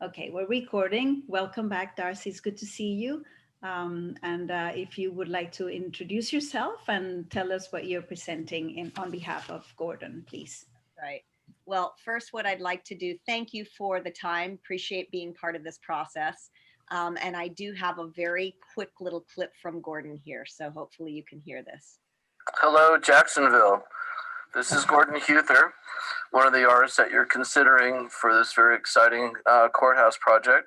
Okay, we're recording. Welcome back, Darcy. It's good to see you. And if you would like to introduce yourself and tell us what you're presenting on behalf of Gordon, please. Right. Well, first, what I'd like to do, thank you for the time. Appreciate being part of this process. And I do have a very quick little clip from Gordon here, so hopefully you can hear this. Hello, Jacksonville. This is Gordon Huther, one of the artists that you're considering for this very exciting courthouse project.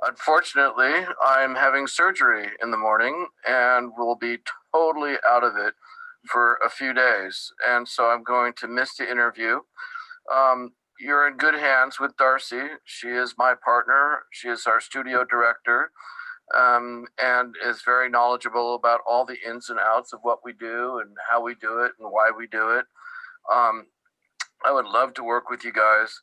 Unfortunately, I'm having surgery in the morning and will be totally out of it for a few days. And so I'm going to miss the interview. You're in good hands with Darcy. She is my partner. She is our studio director. And is very knowledgeable about all the ins and outs of what we do and how we do it and why we do it. I would love to work with you guys.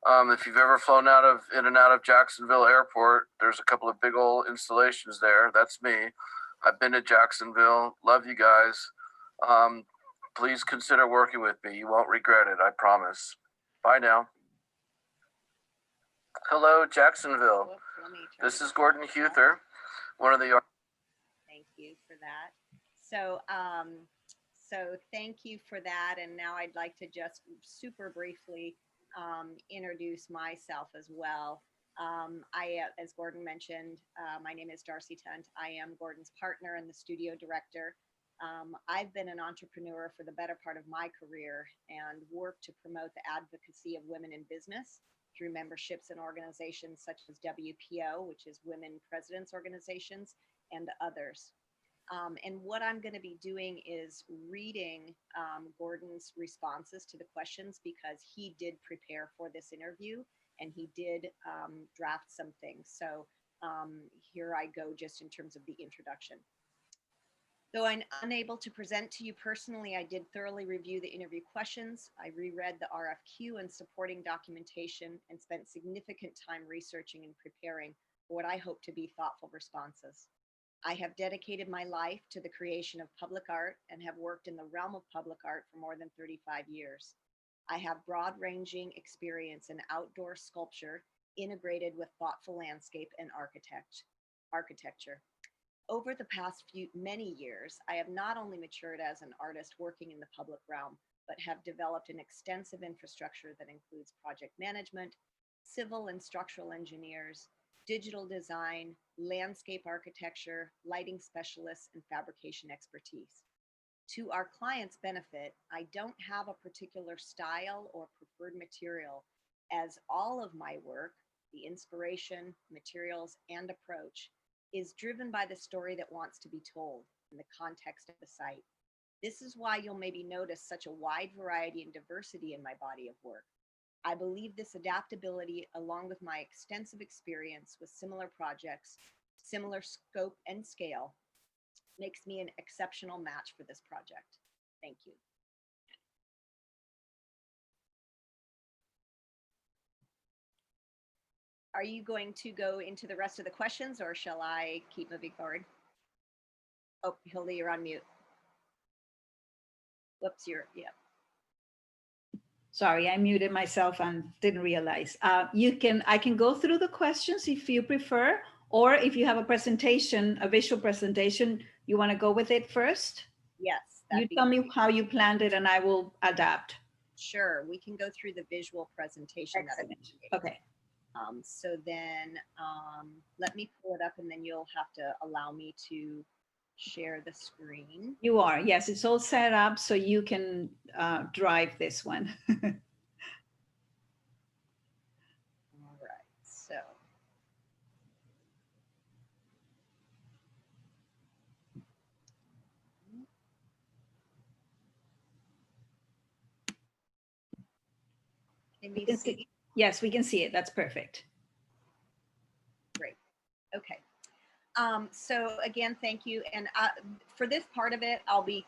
If you've ever flown in and out of Jacksonville Airport, there's a couple of big old installations there. That's me. I've been to Jacksonville. Love you guys. Please consider working with me. You won't regret it, I promise. Bye now. Hello, Jacksonville. This is Gordon Huther, one of the. Thank you for that. So thank you for that. And now I'd like to just super briefly introduce myself as well. As Gordon mentioned, my name is Darcy Tunt. I am Gordon's partner and the studio director. I've been an entrepreneur for the better part of my career and worked to promote the advocacy of women in business through memberships in organizations such as WPO, which is Women Presidents Organizations, and others. And what I'm going to be doing is reading Gordon's responses to the questions because he did prepare for this interview and he did draft some things. So here I go just in terms of the introduction. Though I'm unable to present to you personally, I did thoroughly review the interview questions. I reread the RFQ and supporting documentation and spent significant time researching and preparing for what I hope to be thoughtful responses. I have dedicated my life to the creation of public art and have worked in the realm of public art for more than 35 years. I have broad-ranging experience in outdoor sculpture integrated with thoughtful landscape and architecture. Over the past many years, I have not only matured as an artist working in the public realm, but have developed an extensive infrastructure that includes project management, civil and structural engineers, digital design, landscape architecture, lighting specialists, and fabrication expertise. To our clients' benefit, I don't have a particular style or preferred material, as all of my work, the inspiration, materials, and approach, is driven by the story that wants to be told in the context of the site. This is why you'll maybe notice such a wide variety and diversity in my body of work. I believe this adaptability, along with my extensive experience with similar projects, similar scope and scale, makes me an exceptional match for this project. Thank you. Are you going to go into the rest of the questions or shall I keep moving forward? Oh, Hilda, you're on mute. Whoops, yeah. Sorry, I muted myself and didn't realize. I can go through the questions if you prefer, or if you have a presentation, a visual presentation, you want to go with it first? Yes. You tell me how you planned it and I will adapt. Sure, we can go through the visual presentation. Okay. So then let me pull it up and then you'll have to allow me to share the screen. You are, yes, it's all set up so you can drive this one. All right, so. Can you see? Yes, we can see it. That's perfect. Great. Okay. So again, thank you. And for this part of it, I'll be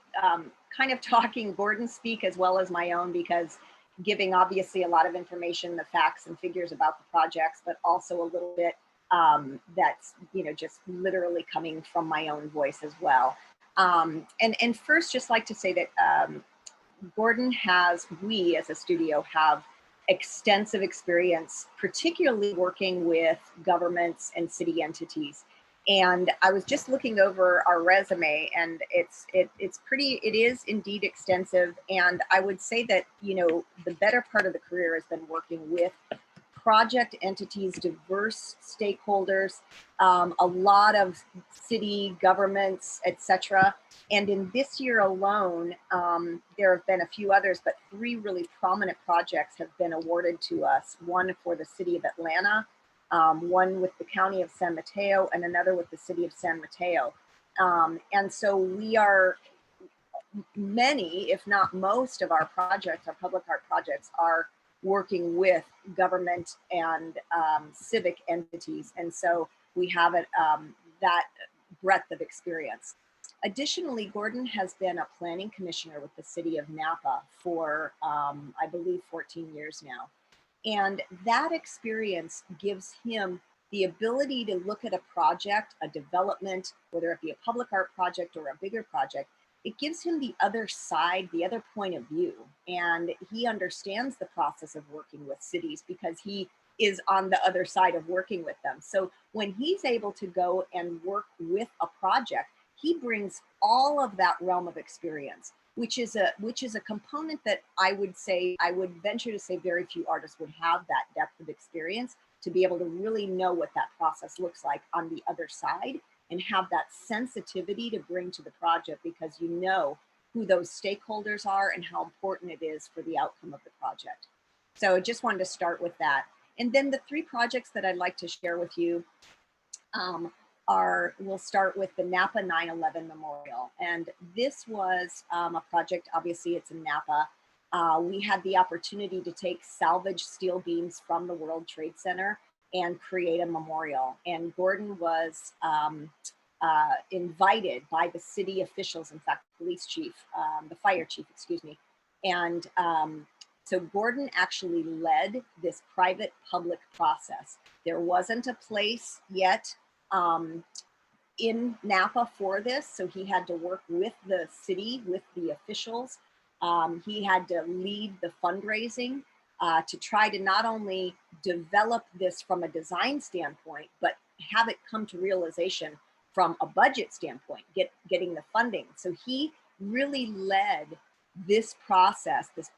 kind of talking Gordon speak as well as my own, because giving obviously a lot of information, the facts and figures about the projects, but also a little bit that's, just literally coming from my own voice as well. And first, just like to say that Gordon we as a studio have extensive experience, particularly working with governments and city entities. And I was just looking over our resume, and it is indeed extensive. And I would say that, you know, the better part of the career has been working with project entities, diverse stakeholders, a lot of city governments, etc. And in this year alone, there have been a few others, but 3 really prominent projects have been awarded to us. One for the city of Atlanta, one with the county of San Mateo, and another with the city of San Mateo. And so we are, many, if not most of our projects, our public art projects, are working with government and civic entities. And so we have that breadth of experience. Additionally, Gordon has been a planning commissioner with the city of Napa for, I believe, 14 years now. And that experience gives him the ability to look at a project, a development, whether it be a public art project or a bigger project. It gives him the other side, the other point of view. And he understands the process of working with cities because he is on the other side of working with them. So when he's able to go and work with a project, he brings all of that realm of experience, which is a component that I would venture to say very few artists would have that depth of experience to be able to really know what that process looks like on the other side and have that sensitivity to bring to the project, because you know who those stakeholders are and how important it is for the outcome of the project. So I just wanted to start with that. And then the 3 projects that I'd like to share with you we'll start with the Napa 9/11 Memorial. And this was a project, obviously it's in Napa. We had the opportunity to take salvaged steel beams from the World Trade Center and create a memorial. And Gordon was invited by the city officials, in fact, police chief, the fire chief, excuse me. And so Gordon actually led this private public process. There wasn't a place yet in Napa for this, so he had to work with the city, with the officials. He had to lead the fundraising to try to not only develop this from a design standpoint, but have it come to realization from a budget standpoint, getting the funding. So he really led this process, this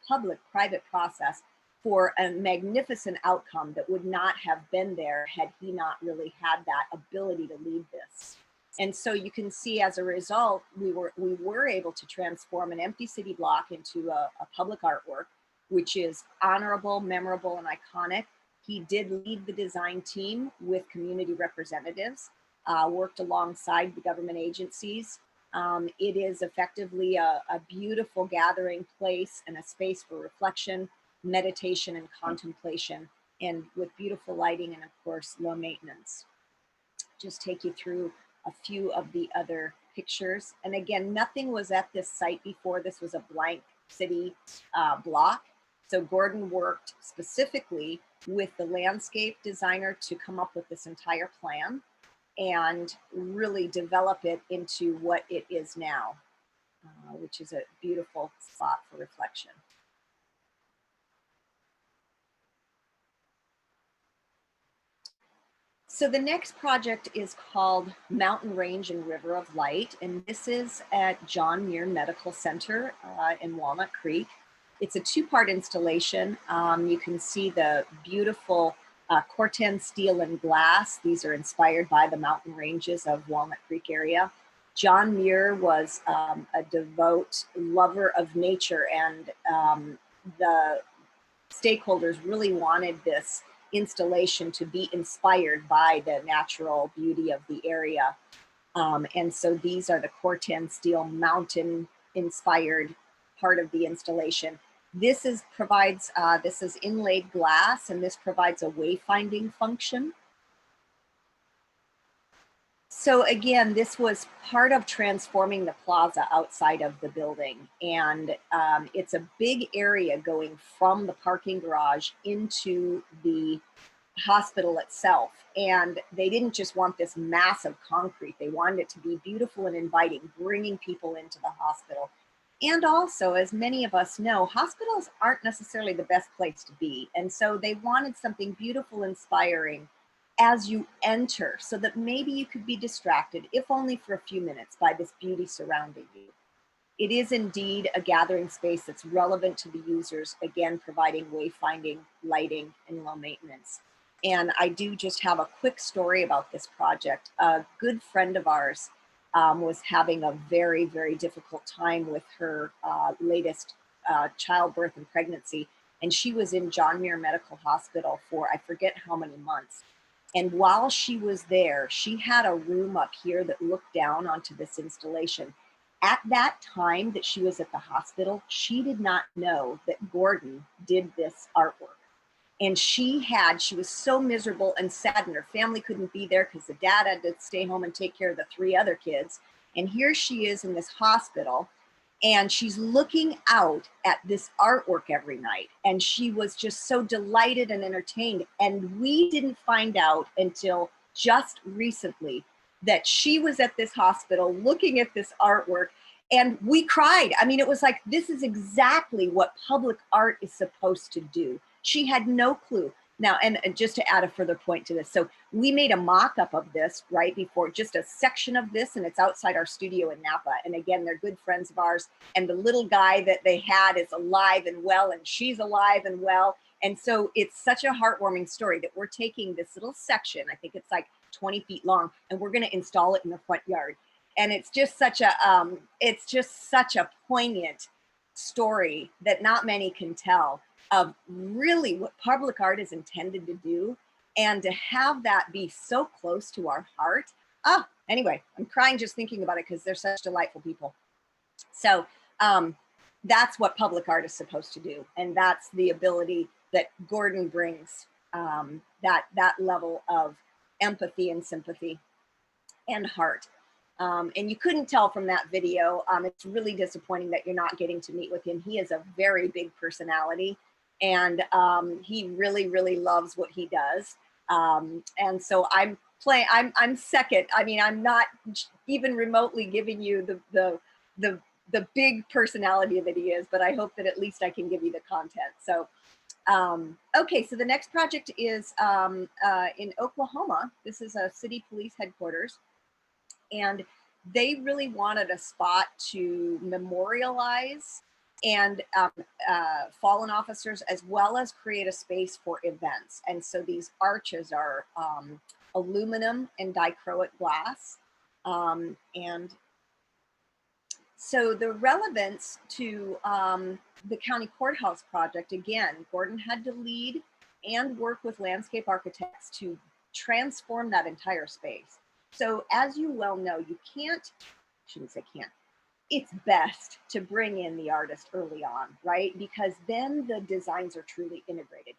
public-private process, for a magnificent outcome that would not have been there had he not really had that ability to lead this. And so you can see, as a result, we were able to transform an empty city block into a public artwork, which is honorable, memorable, and iconic. He did lead the design team with community representatives, worked alongside the government agencies. It is effectively a beautiful gathering place and a space for reflection, meditation, and contemplation, and with beautiful lighting and, of course, low maintenance. Just take you through a few of the other pictures. And again, nothing was at this site before. This was a blank city block. So Gordon worked specifically with the landscape designer to come up with this entire plan and really develop it into what it is now, which is a beautiful spot for reflection. So the next project is called Mountain Range and River of Light, and this is at John Muir Medical Center in Walnut Creek. It's a 2-part installation. You can see the beautiful Corten steel and glass. These are inspired by the mountain ranges of Walnut Creek area. John Muir was a devout lover of nature, and the stakeholders really wanted this installation to be inspired by the natural beauty of the area. And so these are the Corten steel mountain inspired part of the installation. This is inlaid glass, and this provides a wayfinding function. So again, this was part of transforming the plaza outside of the building. And it's a big area going from the parking garage into the hospital itself. And they didn't just want this massive concrete. They wanted it to be beautiful and inviting, bringing people into the hospital. And also, as many of us know, hospitals aren't necessarily the best place to be. And so they wanted something beautiful, inspiring as you enter, so that maybe you could be distracted, if only for a few minutes, by this beauty surrounding you. It is indeed a gathering space that's relevant to the users, again, providing wayfinding, lighting, and low maintenance. And I do just have a quick story about this project. A good friend of ours was having a very, very difficult time with her latest childbirth and pregnancy. And she was in John Muir Medical Hospital for I forget how many months. And while she was there, she had a room up here that looked down onto this installation. At that time that she was at the hospital, she did not know that Gordon did this artwork. And she was so miserable and sad, and her family couldn't be there because the dad had to stay home and take care of the 3 other kids. And here she is in this hospital, and she's looking out at this artwork every night. And she was just so delighted and entertained. And we didn't find out until just recently that she was at this hospital looking at this artwork, and we cried. I mean, it was like, this is exactly what public art is supposed to do. She had no clue. Now, and just to add a further point to this, so we made a mock-up of this right before, just a section of this, and it's outside our studio in Napa. And again, they're good friends of ours. And the little guy that they had is alive and well, and she's alive and well. And so it's such a heartwarming story that we're taking this little section, I think it's like 20 feet long, and we're going to install it in the front yard. And it's just such a poignant story that not many can tell of really what public art is intended to do, and to have that be so close to our heart. Anyway, I'm crying just thinking about it because they're such delightful people. So that's what public art is supposed to do, and that's the ability that Gordon brings, that level of empathy and sympathy and heart. And you couldn't tell from that video. It's really disappointing that you're not getting to meet with him. He is a very big personality, and he really, really loves what he does. And so I'm second. I mean, I'm not even remotely giving you the big personality that he is, but I hope that at least I can give you the content. So, okay, so the next project is in Oklahoma. This is a city police headquarters. And they really wanted a spot to memorialize and fallen officers, as well as create a space for events. And so these arches are aluminum and dichroic glass. And so the relevance to the county courthouse project, again, Gordon had to lead and work with landscape architects to transform that entire space. So as you well know, it's best to bring in the artist early on, right? Because then the designs are truly integrated.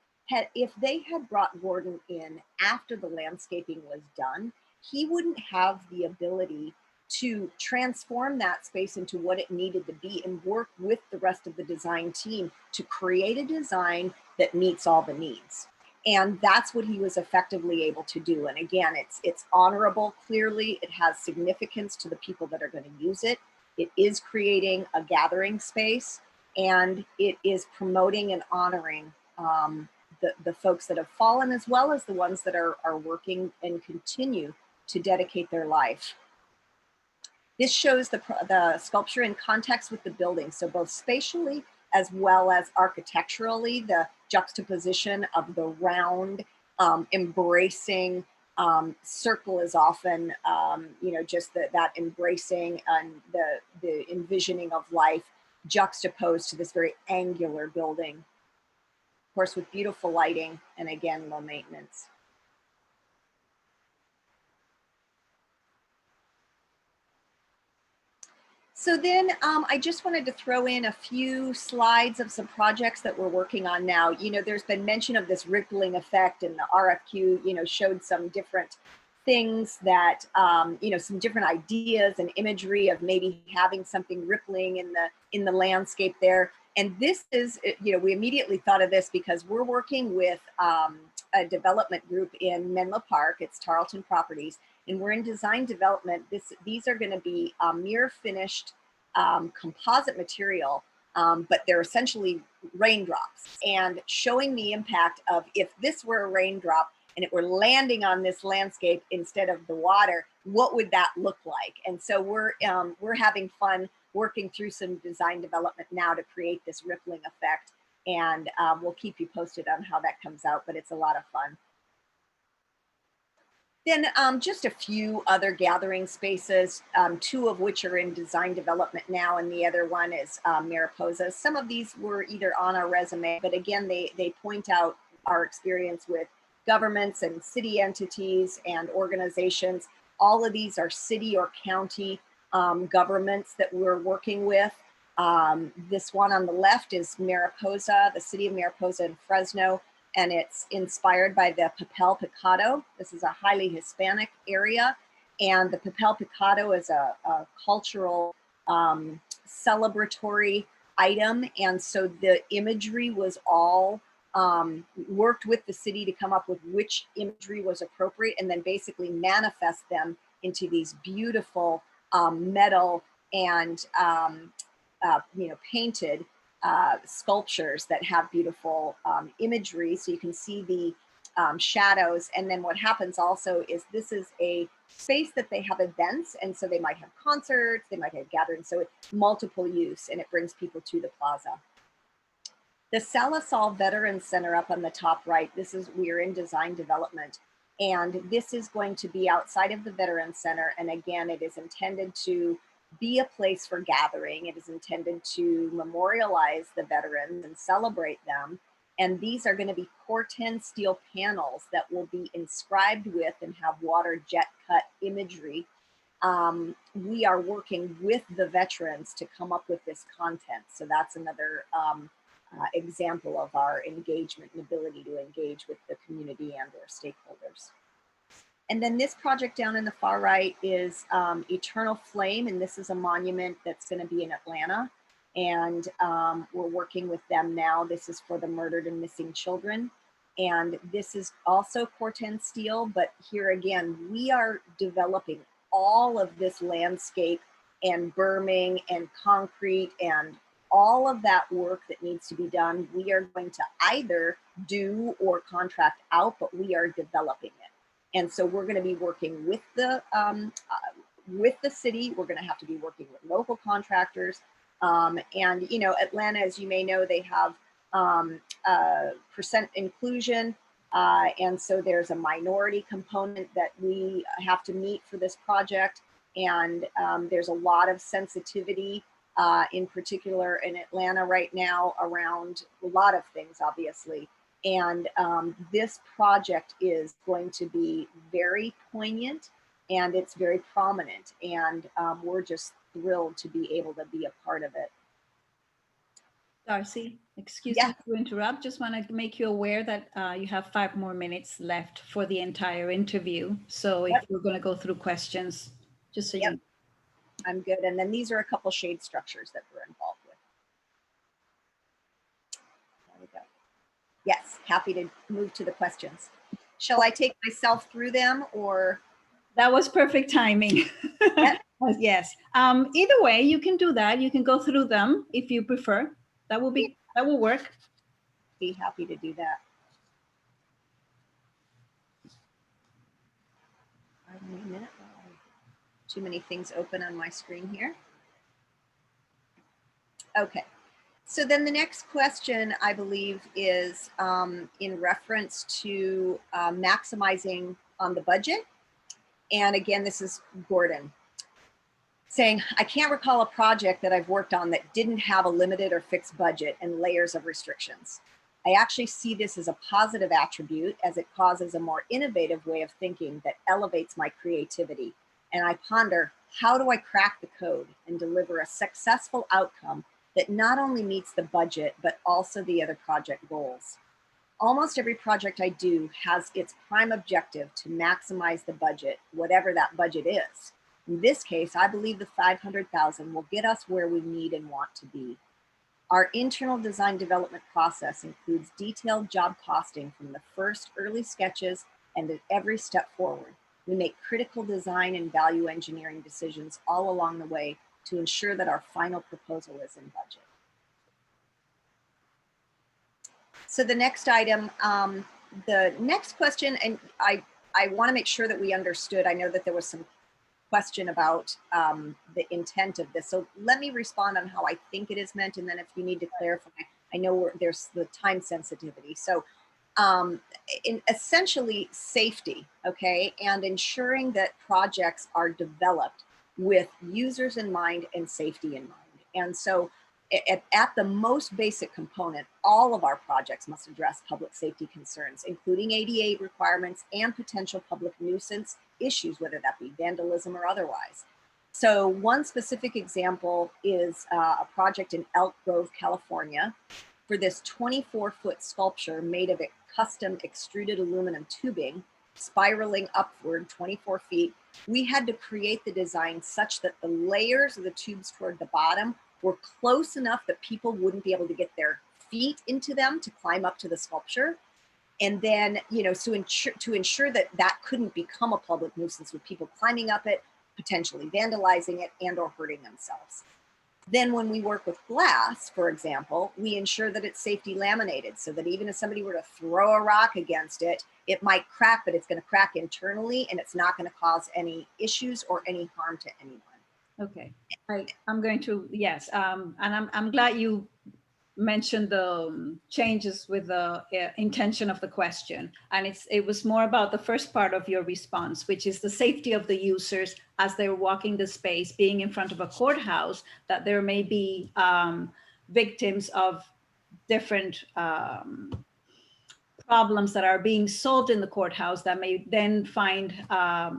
If they had brought Gordon in after the landscaping was done, he wouldn't have the ability to transform that space into what it needed to be and work with the rest of the design team to create a design that meets all the needs. And that's what he was effectively able to do. And again, it's honorable, clearly. It has significance to the people that are going to use it. It is creating a gathering space, and it is promoting and honoring the folks that have fallen, as well as the ones that are working and continue to dedicate their life. This shows the sculpture in context with the building. So both spatially as well as architecturally, the juxtaposition of the round, embracing circle is often, just that embracing and the envisioning of life juxtaposed to this very angular building. Of course, with beautiful lighting and again, low maintenance. So then I just wanted to throw in a few slides of some projects that we're working on now. You know, there's been mention of this rippling effect, and the RFQ, showed some different things that, some different ideas and imagery of maybe having something rippling in the landscape there. And this is, we immediately thought of this because we're working with a development group in Menlo Park. It's Tarleton Properties. And we're in design development. These are going to be mirror finished composite material, but they're essentially raindrops, and showing the impact of if this were a raindrop and it were landing on this landscape instead of the water, what would that look like? And so we're having fun working through some design development now to create this rippling effect, and we'll keep you posted on how that comes out, but it's a lot of fun. Then just a few other gathering spaces, two of which are in design development now, and the other one is Mariposa. Some of these were either on our resume, but again, they point out our experience with governments and city entities and organizations. All of these are city or county governments that we're working with. This one on the left is Mariposa, the city of Mariposa in Fresno, and it's inspired by the Papel Picado. This is a highly Hispanic area, and the Papel Picado is a cultural celebratory item, and so the imagery was all worked with the city to come up with which imagery was appropriate, and then basically manifest them into these beautiful metal and painted sculptures that have beautiful imagery, so you can see the shadows. And then what happens also is this is a space that they have events, and so they might have concerts, they might have gatherings, so it's multiple use, and it brings people to the plaza. The Salasol Veterans Center up on the top right, we're in design development, and this is going to be outside of the Veterans Center, and again, it is intended to be a place for gathering. It is intended to memorialize the veterans and celebrate them. And these are going to be Corten steel panels that will be inscribed with and have water jet cut imagery. We are working with the veterans to come up with this content. So that's another example of our engagement and ability to engage with the community and our stakeholders. And then this project down in the far right is Eternal Flame, and this is a monument that's going to be in Atlanta. And we're working with them now. This is for the murdered and missing children. And this is also Corten steel, but here again, we are developing all of this landscape and berming and concrete and all of that work that needs to be done. We are going to either do or contract out, but we are developing it. And so we're going to be working with the city. We're going to have to be working with local contractors. And, Atlanta, as you may know, they have percent inclusion. And so there's a minority component that we have to meet for this project. And there's a lot of sensitivity, in particular in Atlanta right now, around a lot of things, obviously. And this project is going to be very poignant, and it's very prominent, and we're just thrilled to be able to be a part of it. Darcy, excuse me to interrupt. Just want to make you aware that you have 5 more minutes left for the entire interview. So if we're going to go through questions, just so you know. I'm good. And then these are a couple shade structures that we're involved with. There we go. Yes, happy to move to the questions. Shall I take myself through them, or? That was perfect timing. Yes. Either way, you can do that. You can go through them if you prefer. That will work. Be happy to do that. Pardon me a minute. Too many things open on my screen here. Okay. So then the next question, I believe, is in reference to maximizing on the budget. And again, this is Gordon saying, I can't recall a project that I've worked on that didn't have a limited or fixed budget and layers of restrictions. I actually see this as a positive attribute, as it causes a more innovative way of thinking that elevates my creativity. And I ponder, how do I crack the code and deliver a successful outcome that not only meets the budget, but also the other project goals? Almost every project I do has its prime objective to maximize the budget, whatever that budget is. In this case, I believe the $500,000 will get us where we need and want to be. Our internal design development process includes detailed job costing from the first early sketches and at every step forward. We make critical design and value engineering decisions all along the way to ensure that our final proposal is in budget. So the next item, the next question, and I want to make sure that we understood, I know that there was some question about the intent of this. So let me respond on how I think it is meant, and then if you need to clarify, I know there's the time sensitivity. So essentially safety, okay, and ensuring that projects are developed with users in mind and safety in mind. And so at the most basic component, all of our projects must address public safety concerns, including ADA requirements and potential public nuisance issues, whether that be vandalism or otherwise. So one specific example is a project in Elk Grove, California, for this 24-foot sculpture made of custom extruded aluminum tubing, spiraling upward 24 feet. We had to create the design such that the layers of the tubes toward the bottom were close enough that people wouldn't be able to get their feet into them to climb up to the sculpture. And then, you know, to ensure that that couldn't become a public nuisance with people climbing up it, potentially vandalizing it and or hurting themselves. Then when we work with glass, for example, we ensure that it's safety laminated so that even if somebody were to throw a rock against it, it might crack, but it's going to crack internally and it's not going to cause any issues or any harm to anyone. Okay, I'm going to, yes, and I'm glad you mentioned the changes with the intention of the question. And it was more about the first part of your response, which is the safety of the users as they're walking the space, being in front of a courthouse, that there may be victims of different problems that are being solved in the courthouse that may then find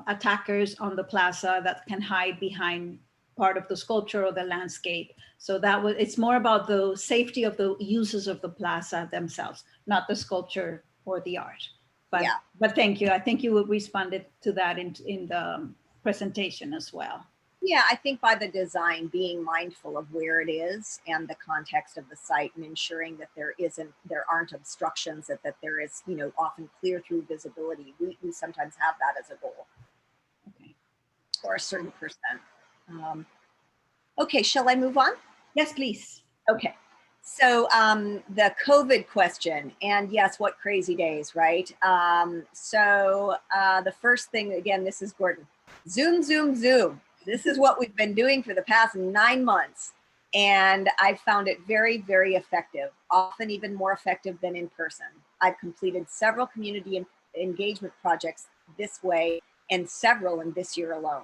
attackers on the plaza that can hide behind part of the sculpture or the landscape. So it's more about the safety of the users of the plaza themselves, not the sculpture or the art. But, yeah. But thank you. I think you responded to that in the presentation as well. Yeah, I think by the design, being mindful of where it is and the context of the site and ensuring that there aren't obstructions, that there is, you know, often clear through visibility. We sometimes have that as a goal. Okay. Or a certain percent. Okay, shall I move on? Yes, please. Okay, so the COVID question, and yes, what crazy days, right? So the first thing, again, this is Gordon. Zoom, Zoom, Zoom. This is what we've been doing for the past 9 months. And I found it very, very effective, often even more effective than in person. I've completed several community engagement projects this way and several in this year alone.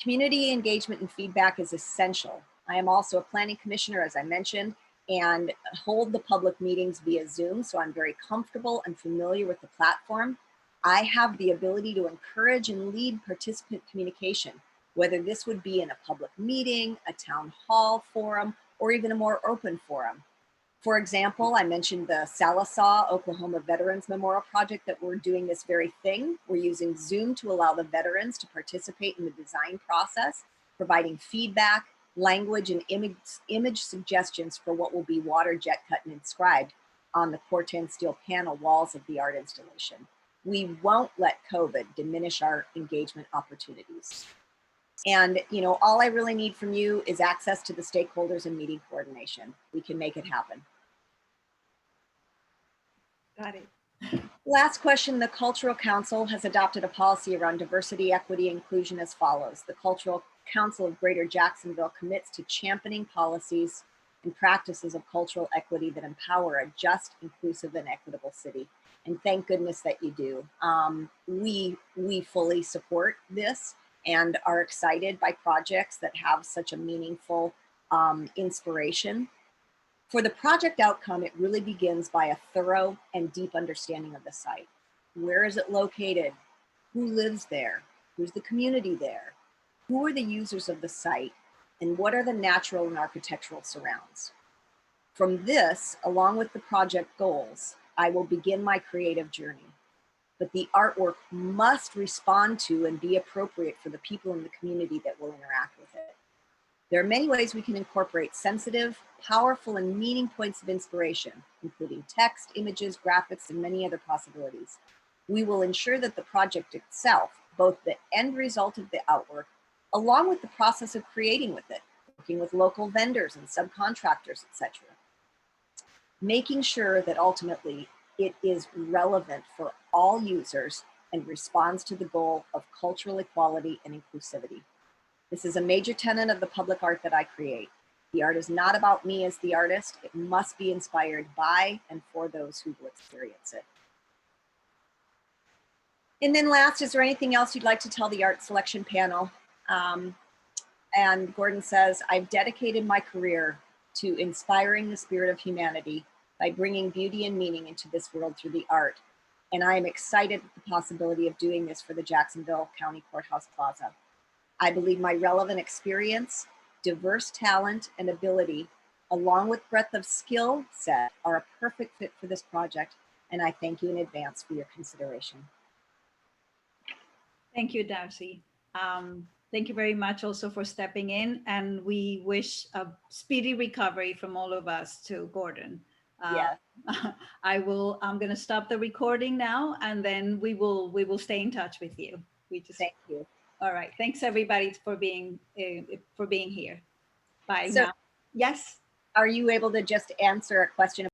Community engagement and feedback is essential. I am also a planning commissioner, as I mentioned, and hold the public meetings via Zoom, so I'm very comfortable and familiar with the platform. I have the ability to encourage and lead participant communication, whether this would be in a public meeting, a town hall forum, or even a more open forum. For example, I mentioned the Sallisaw, Oklahoma Veterans Memorial Project that we're doing this very thing. We're using Zoom to allow the veterans to participate in the design process, providing feedback, language, and image suggestions for what will be water jet cut and inscribed on the Corten steel panel walls of the art installation. We won't let COVID diminish our engagement opportunities. And, you know, all I really need from you is access to the stakeholders and meeting coordination. We can make it happen. Got it. Last question. The Cultural Council has adopted a policy around diversity, equity, and inclusion as follows. The Cultural Council of Greater Jacksonville commits to championing policies and practices of cultural equity that empower a just, inclusive, and equitable city. And thank goodness that you do. We fully support this and are excited by projects that have such a meaningful inspiration. For the project outcome, it really begins by a thorough and deep understanding of the site. Where is it located? Who lives there? Who's the community there? Who are the users of the site? And what are the natural and architectural surrounds? From this, along with the project goals, I will begin my creative journey. But the artwork must respond to and be appropriate for the people in the community that will interact with it. There are many ways we can incorporate sensitive, powerful, and meaning points of inspiration, including text, images, graphics, and many other possibilities. We will ensure that the project itself, both the end result of the artwork, along with the process of creating with it, working with local vendors and subcontractors, etc. Making sure that ultimately it is relevant for all users and responds to the goal of cultural equality and inclusivity. This is a major tenet of the public art that I create. The art is not about me as the artist. It must be inspired by and for those who will experience it. And then last, is there anything else you'd like to tell the art selection panel? And Gordon says, I've dedicated my career to inspiring the spirit of humanity by bringing beauty and meaning into this world through the art. And I am excited at the possibility of doing this for the Jacksonville County Courthouse Plaza. I believe my relevant experience, diverse talent, and ability, along with breadth of skill set, are a perfect fit for this project. And I thank you in advance for your consideration. Thank you, Darcy. Thank you very much also for stepping in, and we wish a speedy recovery from all of us to Gordon. Yeah. I'm going to stop the recording now, and then we will stay in touch with you. Thank you. All right. Thanks everybody for being here. Bye So, now. Yes. Are you able to just answer a question